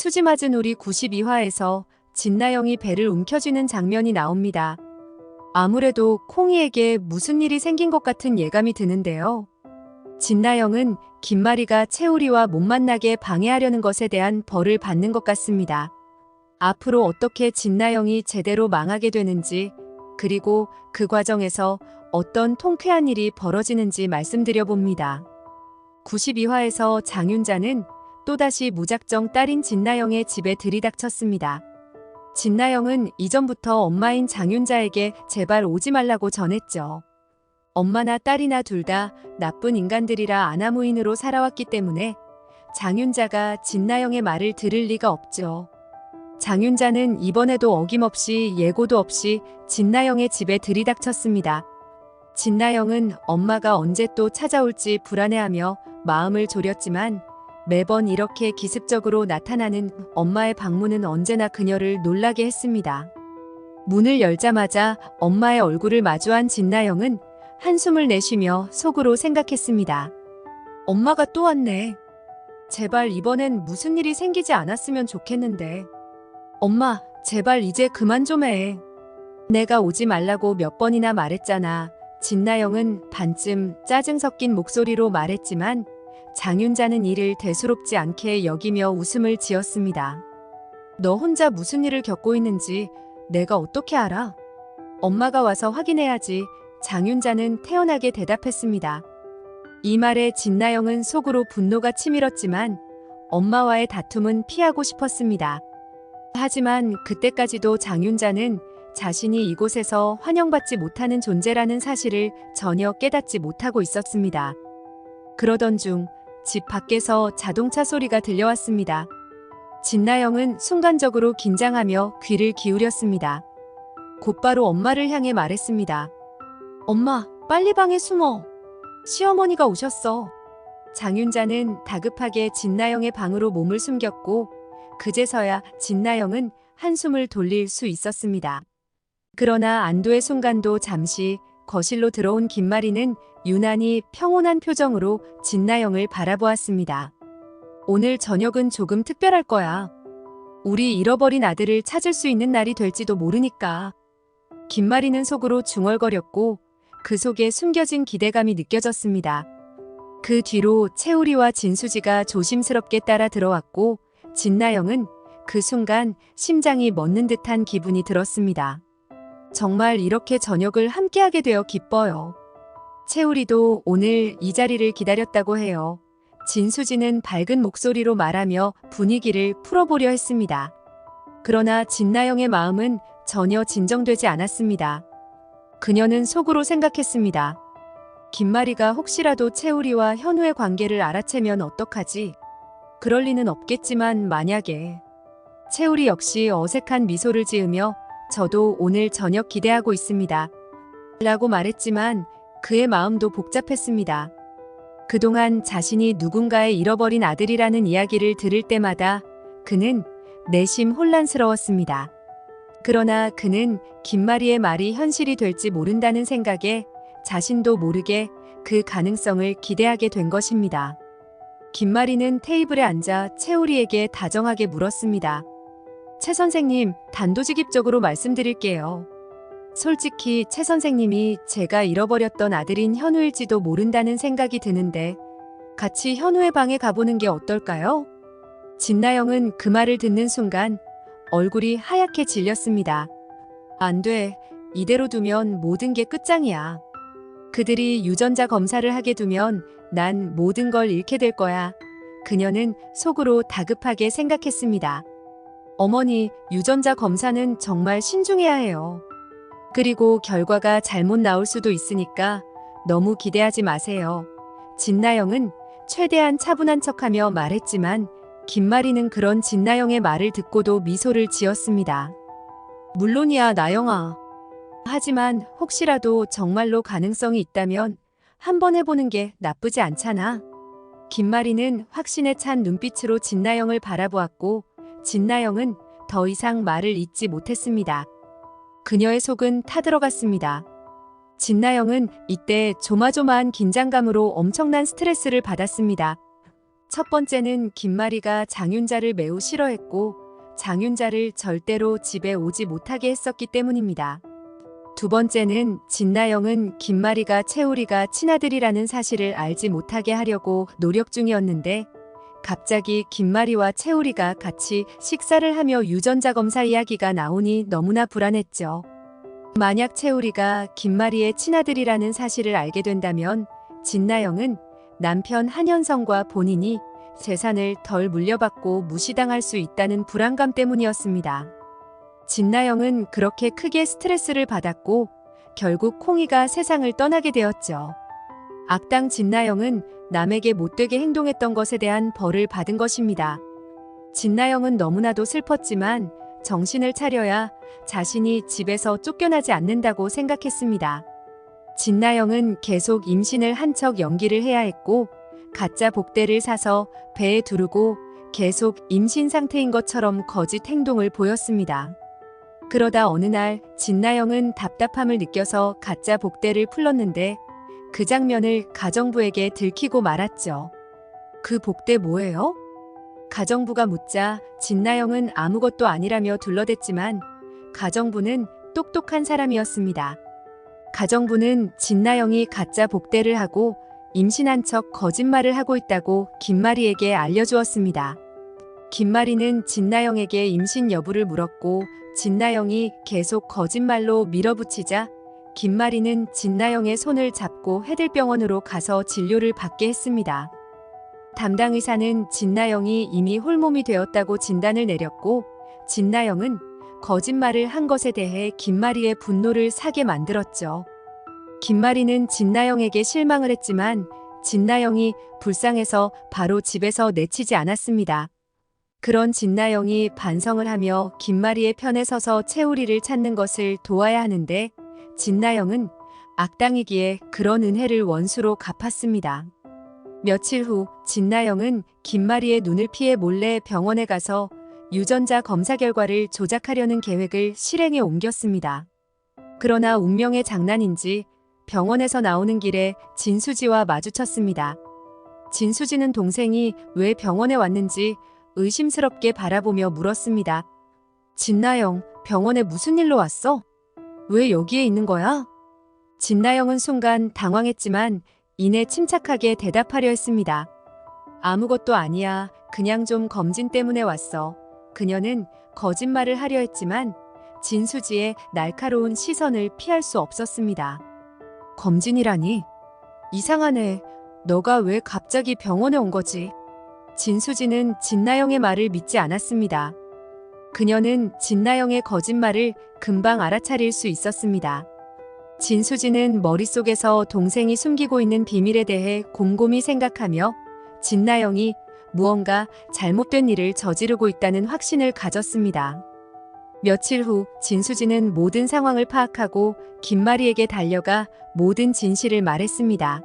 수지 맞은 우리 92화에서 진나영이 배를 움켜쥐는 장면이 나옵니다. 아무래도 콩이에게 무슨 일이 생긴 것 같은 예감이 드는데요. 진나영은 김마리가 채우리와 못 만나게 방해하려는 것에 대한 벌을 받는 것 같습니다. 앞으로 어떻게 진나영이 제대로 망하게 되는지, 그리고 그 과정에서 어떤 통쾌한 일이 벌어지는지 말씀드려 봅니다. 92화에서 장윤자는 또다시 무작정 딸인 진나영의 집에 들이닥쳤습니다. 진나영은 이전부터 엄마인 장윤자에게 제발 오지 말라고 전했죠. 엄마나 딸이나 둘 다 나쁜 인간들이라 아나무인으로 살아왔기 때문에 장윤자가 진나영의 말을 들을 리가 없죠. 장윤자는 이번에도 어김없이 예고도 없이 진나영의 집에 들이닥쳤습니다. 진나영은 엄마가 언제 또 찾아올지 불안해하며 마음을 졸였지만 매번 이렇게 기습적으로 나타나는 엄마의 방문은 언제나 그녀를 놀라게 했습니다. 문을 열자마자 엄마의 얼굴을 마주한 진나영은 한숨을 내쉬며 속으로 생각했습니다. 엄마가 또 왔네. 제발 이번엔 무슨 일이 생기지 않았으면 좋겠는데. 엄마, 제발 이제 그만 좀 해. 내가 오지 말라고 몇 번이나 말했잖아. 진나영은 반쯤 짜증 섞인 목소리로 말했지만 장윤자는 이를 대수롭지 않게 여기며 웃음을 지었습니다. 너 혼자 무슨 일을 겪고 있는지 내가 어떻게 알아? 엄마가 와서 확인해야지. 장윤자는 태연하게 대답했습니다. 이 말에 진나영은 속으로 분노가 치밀었지만 엄마와의 다툼은 피하고 싶었습니다. 하지만 그때까지도 장윤자는 자신이 이곳에서 환영받지 못하는 존재라는 사실을 전혀 깨닫지 못하고 있었습니다. 그러던 중 집 밖에서 자동차 소리가 들려왔습니다. 진나영은 순간적으로 긴장하며 귀를 기울였습니다. 곧바로 엄마를 향해 말했습니다. 엄마, 빨리 방에 숨어. 시어머니가 오셨어. 장윤자는 다급하게 진나영의 방으로 몸을 숨겼고 그제서야 진나영은 한숨을 돌릴 수 있었습니다. 그러나 안도의 순간도 잠시 거실로 들어온 김마리는 유난히 평온한 표정으로 진나영을 바라보았습니다. 오늘 저녁은 조금 특별할 거야. 우리 잃어버린 아들을 찾을 수 있는 날이 될지도 모르니까. 김마리는 속으로 중얼거렸고 그 속에 숨겨진 기대감이 느껴졌습니다. 그 뒤로 채우리와 진수지가 조심스럽게 따라 들어왔고 진나영은 그 순간 심장이 멎는 듯한 기분이 들었습니다. 정말 이렇게 저녁을 함께하게 되어 기뻐요. 채우리도 오늘 이 자리를 기다렸다고 해요. 진수지는 밝은 목소리로 말하며 분위기를 풀어보려 했습니다. 그러나 진나영의 마음은 전혀 진정되지 않았습니다. 그녀는 속으로 생각했습니다. 김마리가 혹시라도 채우리와 현우의 관계를 알아채면 어떡하지? 그럴 리는 없겠지만 만약에. 채우리 역시 어색한 미소를 지으며 저도 오늘 저녁 기대하고 있습니다. 라고 말했지만 그의 마음도 복잡했습니다. 그동안 자신이 누군가의 잃어버린 아들이라는 이야기를 들을 때마다 그는 내심 혼란스러웠습니다. 그러나 그는 김마리의 말이 현실이 될지 모른다는 생각에 자신도 모르게 그 가능성을 기대하게 된 것입니다. 김마리는 테이블에 앉아 채우리에게 다정하게 물었습니다. 최 선생님, 단도직입적으로 말씀드릴게요. 솔직히 최 선생님이 제가 잃어버렸던 아들인 현우일지도 모른다는 생각이 드는데 같이 현우의 방에 가보는 게 어떨까요? 진나영은 그 말을 듣는 순간 얼굴이 하얗게 질렸습니다. 안 돼. 이대로 두면 모든 게 끝장이야. 그들이 유전자 검사를 하게 두면 난 모든 걸 잃게 될 거야. 그녀는 속으로 다급하게 생각했습니다. 어머니, 유전자 검사는 정말 신중해야 해요. 그리고 결과가 잘못 나올 수도 있으니까 너무 기대하지 마세요. 진나영은 최대한 차분한 척하며 말했지만 김마리는 그런 진나영의 말을 듣고도 미소를 지었습니다. 물론이야, 나영아. 하지만 혹시라도 정말로 가능성이 있다면 한번 해보는 게 나쁘지 않잖아. 김마리는 확신에 찬 눈빛으로 진나영을 바라보았고 진나영은 더 이상 말을 잇지 못했습니다. 그녀의 속은 타들어갔습니다. 진나영은 이때 조마조마한 긴장감으로 엄청난 스트레스를 받았습니다. 첫 번째는 김마리가 장윤자를 매우 싫어했고 장윤자를 절대로 집에 오지 못하게 했었기 때문입니다. 두 번째는 진나영은 김마리가 채우리가 친아들이라는 사실을 알지 못하게 하려고 노력 중이었는데 갑자기 김마리와 채우리가 같이 식사를 하며 유전자 검사 이야기가 나오니 너무나 불안했죠. 만약 채우리가 김마리의 친아들이라는 사실을 알게 된다면 진나영은 남편 한현성과 본인이 재산을 덜 물려받고 무시당할 수 있다는 불안감 때문이었습니다. 진나영은 그렇게 크게 스트레스를 받았고 결국 콩이가 세상을 떠나게 되었죠. 악당 진나영은 남에게 못되게 행동했던 것에 대한 벌을 받은 것입니다. 진나영은 너무나도 슬펐지만 정신을 차려야 자신이 집에서 쫓겨나지 않는다고 생각했습니다. 진나영은 계속 임신을 한 척 연기를 해야 했고 가짜 복대를 사서 배에 두르고 계속 임신 상태인 것처럼 거짓 행동을 보였습니다. 그러다 어느 날 진나영은 답답함을 느껴서 가짜 복대를 풀렀는데 그 장면을 가정부에게 들키고 말았죠. 그 복대 뭐예요? 가정부가 묻자 진나영은 아무것도 아니라며 둘러댔지만 가정부는 똑똑한 사람이었습니다. 가정부는 진나영이 가짜 복대를 하고 임신한 척 거짓말을 하고 있다고 김마리에게 알려주었습니다. 김마리는 진나영에게 임신 여부를 물었고 진나영이 계속 거짓말로 밀어붙이자 김마리는 진나영의 손을 잡고 해들병원으로 가서 진료를 받게 했습니다. 담당 의사는 진나영이 이미 홀몸이 되었다고 진단을 내렸고 진나영은 거짓말을 한 것에 대해 김마리의 분노를 사게 만들었죠. 김마리는 진나영에게 실망을 했지만 진나영이 불쌍해서 바로 집에서 내치지 않았습니다. 그런 진나영이 반성을 하며 김마리의 편에 서서 채우리를 찾는 것을 도와야 하는데 진나영은 악당이기에 그런 은혜를 원수로 갚았습니다. 며칠 후 진나영은 김마리의 눈을 피해 몰래 병원에 가서 유전자 검사 결과를 조작하려는 계획을 실행에 옮겼습니다. 그러나 운명의 장난인지 병원에서 나오는 길에 진수지와 마주쳤습니다. 진수지는 동생이 왜 병원에 왔는지 의심스럽게 바라보며 물었습니다. 진나영, 병원에 무슨 일로 왔어? 왜 여기에 있는 거야? 진나영은 순간 당황했지만 이내 침착하게 대답하려 했습니다. 아무것도 아니야. 그냥 좀 검진 때문에 왔어. 그녀는 거짓말을 하려 했지만 진수지의 날카로운 시선을 피할 수 없었습니다. 검진이라니? 이상하네. 너가 왜 갑자기 병원에 온 거지? 진수지는 진나영의 말을 믿지 않았습니다. 그녀는 진나영의 거짓말을 금방 알아차릴 수 있었습니다. 진수지는 머릿속에서 동생이 숨기고 있는 비밀에 대해 곰곰이 생각하며 진나영이 무언가 잘못된 일을 저지르고 있다는 확신을 가졌습니다. 며칠 후 진수지는 모든 상황을 파악하고 김마리에게 달려가 모든 진실을 말했습니다.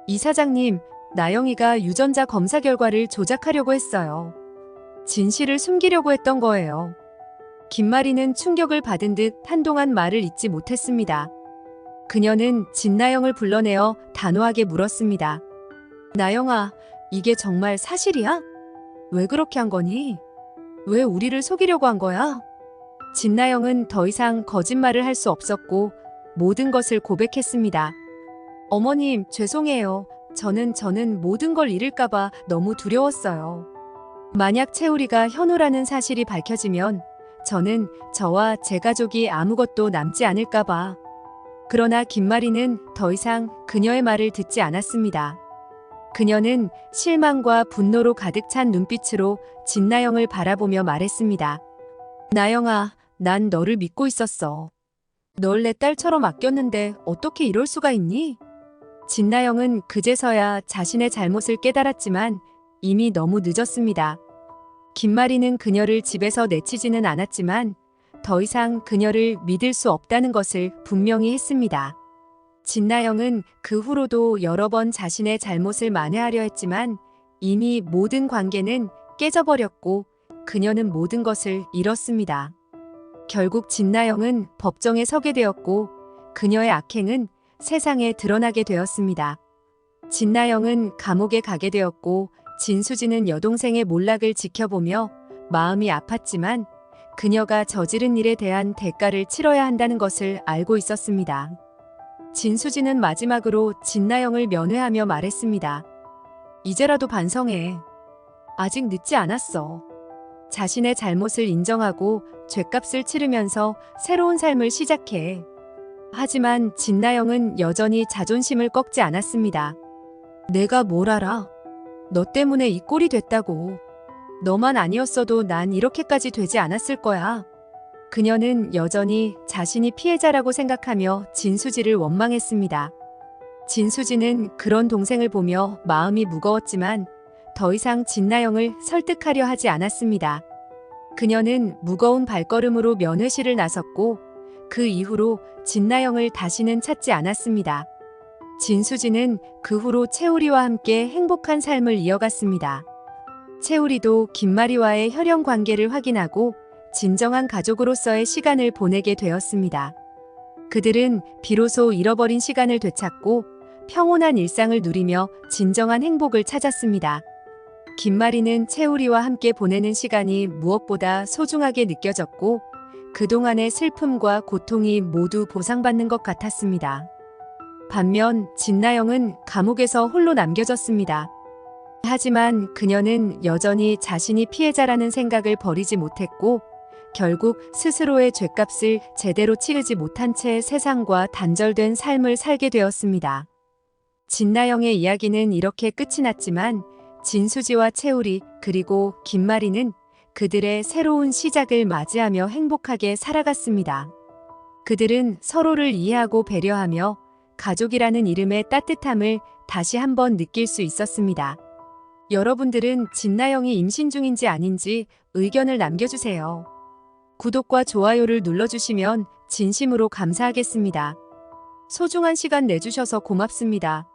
이사장님, 나영이가 유전자 검사 결과를 조작하려고 했어요. 진실을 숨기려고 했던 거예요. 김마리는 충격을 받은 듯 한동안 말을 잇지 못했습니다. 그녀는 진나영을 불러내어 단호하게 물었습니다. 나영아, 이게 정말 사실이야? 왜 그렇게 한 거니? 왜 우리를 속이려고 한 거야? 진나영은 더 이상 거짓말을 할 수 없었고 모든 것을 고백했습니다. 어머님, 죄송해요. 저는 모든 걸 잃을까봐 너무 두려웠어요. 만약 채우리가 현우라는 사실이 밝혀지면 저는 저와 제 가족이 아무것도 남지 않을까봐. 그러나 김마리는 더 이상 그녀의 말을 듣지 않았습니다. 그녀는 실망과 분노로 가득 찬 눈빛으로 진나영을 바라보며 말했습니다. 나영아, 난 너를 믿고 있었어. 널 내 딸처럼 아꼈는데 어떻게 이럴 수가 있니? 진나영은 그제서야 자신의 잘못을 깨달았지만 이미 너무 늦었습니다. 김마리는 그녀를 집에서 내치지는 않았지만 더 이상 그녀를 믿을 수 없다는 것을 분명히 했습니다. 진나영은 그 후로도 여러 번 자신의 잘못을 만회하려 했지만 이미 모든 관계는 깨져버렸고 그녀는 모든 것을 잃었습니다. 결국 진나영은 법정에 서게 되었고 그녀의 악행은 세상에 드러나게 되었습니다. 진나영은 감옥에 가게 되었고 진수지는 여동생의 몰락을 지켜보며 마음이 아팠지만 그녀가 저지른 일에 대한 대가를 치러야 한다는 것을 알고 있었습니다. 진수지는 마지막으로 진나영을 면회하며 말했습니다. 이제라도 반성해. 아직 늦지 않았어. 자신의 잘못을 인정하고 죗값을 치르면서 새로운 삶을 시작해. 하지만 진나영은 여전히 자존심을 꺾지 않았습니다. 내가 뭘 알아? 너 때문에 이 꼴이 됐다고. 너만 아니었어도 난 이렇게까지 되지 않았을 거야. 그녀는 여전히 자신이 피해자라고 생각하며 진수지를 원망했습니다. 진수지는 그런 동생을 보며 마음이 무거웠지만 더 이상 진나영을 설득하려 하지 않았습니다. 그녀는 무거운 발걸음으로 면회실을 나섰고 그 이후로 진나영을 다시는 찾지 않았습니다. 진수지는 그 후로 채우리와 함께 행복한 삶을 이어갔습니다. 채우리도 김마리와의 혈연 관계를 확인하고 진정한 가족으로서의 시간을 보내게 되었습니다. 그들은 비로소 잃어버린 시간을 되찾고 평온한 일상을 누리며 진정한 행복을 찾았습니다. 김마리는 채우리와 함께 보내는 시간이 무엇보다 소중하게 느껴졌고 그동안의 슬픔과 고통이 모두 보상받는 것 같았습니다. 반면 진나영은 감옥에서 홀로 남겨졌습니다. 하지만 그녀는 여전히 자신이 피해자라는 생각을 버리지 못했고 결국 스스로의 죗값을 제대로 치르지 못한 채 세상과 단절된 삶을 살게 되었습니다. 진나영의 이야기는 이렇게 끝이 났지만 진수지와 채우리 그리고 김마리는 그들의 새로운 시작을 맞이하며 행복하게 살아갔습니다. 그들은 서로를 이해하고 배려하며 가족이라는 이름의 따뜻함을 다시 한번 느낄 수 있었습니다. 여러분들은 진나영이 임신 중인지 아닌지 의견을 남겨주세요. 구독과 좋아요를 눌러주시면 진심으로 감사하겠습니다. 소중한 시간 내주셔서 고맙습니다.